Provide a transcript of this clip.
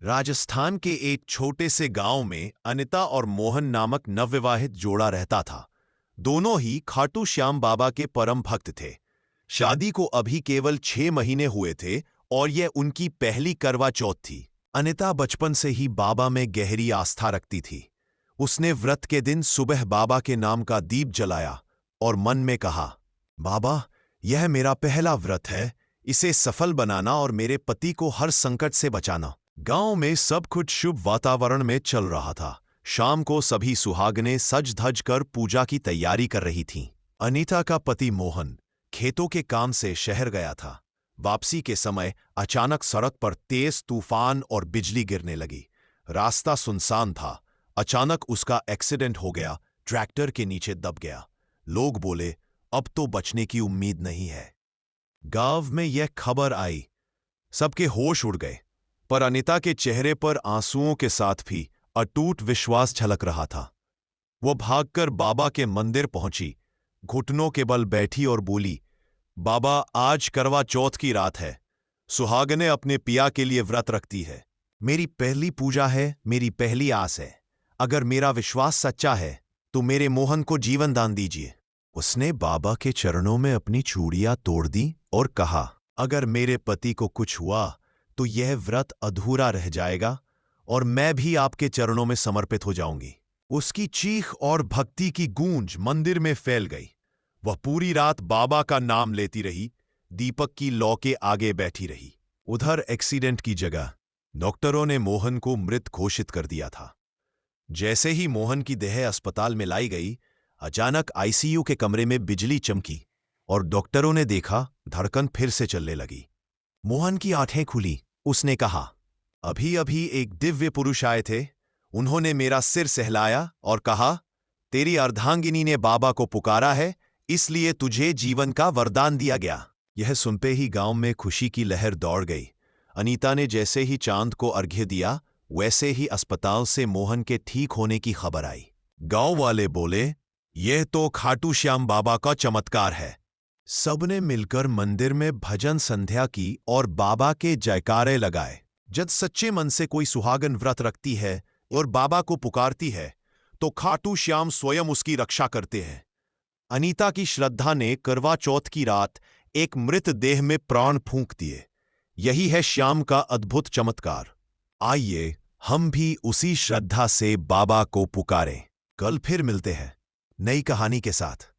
राजस्थान के एक छोटे से गांव में अनिता और मोहन नामक नवविवाहित जोड़ा रहता था। दोनों ही खाटू श्याम बाबा के परम भक्त थे। शादी को अभी केवल 6 महीने हुए थे और यह उनकी पहली करवा चौथ थी। अनिता बचपन से ही बाबा में गहरी आस्था रखती थी। उसने व्रत के दिन सुबह बाबा के नाम का दीप जलाया और मन में कहा, बाबा, यह मेरा पहला व्रत है, इसे सफल बनाना और मेरे पति को हर संकट से बचाना। गांव में सब कुछ शुभ वातावरण में चल रहा था। शाम को सभी सुहागनें सज धज कर पूजा की तैयारी कर रही थीं। अनीता का पति मोहन खेतों के काम से शहर गया था। वापसी के समय अचानक सड़क पर तेज तूफान और बिजली गिरने लगी। रास्ता सुनसान था। अचानक उसका एक्सीडेंट हो गया, ट्रैक्टर के नीचे दब गया। लोग बोले, अब तो बचने की उम्मीद नहीं है। गांव में यह खबर आई, सबके होश उड़ गए, पर अनीता के चेहरे पर आंसुओं के साथ भी अटूट विश्वास झलक रहा था। वो भागकर बाबा के मंदिर पहुंची, घुटनों के बल बैठी और बोली, बाबा, आज करवा चौथ की रात है। सुहागनें अपने पिया के लिए व्रत रखती है। मेरी पहली पूजा है, मेरी पहली आस है। अगर मेरा विश्वास सच्चा है तो मेरे मोहन को जीवन दान दीजिए। उसने बाबा के चरणों में अपनी चूड़ियां तोड़ दी और कहा, अगर मेरे पति को कुछ हुआ तो यह व्रत अधूरा रह जाएगा और मैं भी आपके चरणों में समर्पित हो जाऊंगी। उसकी चीख और भक्ति की गूंज मंदिर में फैल गई। वह पूरी रात बाबा का नाम लेती रही, दीपक की लौ के आगे बैठी रही। उधर एक्सीडेंट की जगह डॉक्टरों ने मोहन को मृत घोषित कर दिया था। जैसे ही मोहन की देह अस्पताल में लाई गई, अचानक आईसीयू के कमरे में बिजली चमकी और डॉक्टरों ने देखा धड़कन फिर से चलने लगी। मोहन की आंखें खुली। उसने कहा, अभी अभी एक दिव्य पुरुष आए थे। उन्होंने मेरा सिर सहलाया और कहा, तेरी अर्धांगिनी ने बाबा को पुकारा है, इसलिए तुझे जीवन का वरदान दिया गया। यह सुनते ही गांव में खुशी की लहर दौड़ गई। अनीता ने जैसे ही चांद को अर्घ्य दिया, वैसे ही अस्पताल से मोहन के ठीक होने की खबर आई। गांव वाले बोले, यह तो खाटू श्याम बाबा का चमत्कार है। सबने मिलकर मंदिर में भजन संध्या की और बाबा के जयकारे लगाए। जब सच्चे मन से कोई सुहागन व्रत रखती है और बाबा को पुकारती है तो खाटू श्याम स्वयं उसकी रक्षा करते हैं। अनीता की श्रद्धा ने करवा चौथ की रात एक मृत देह में प्राण फूंक दिए। यही है श्याम का अद्भुत चमत्कार। आइए हम भी उसी श्रद्धा से बाबा को पुकारें। कल फिर मिलते हैं नई कहानी के साथ।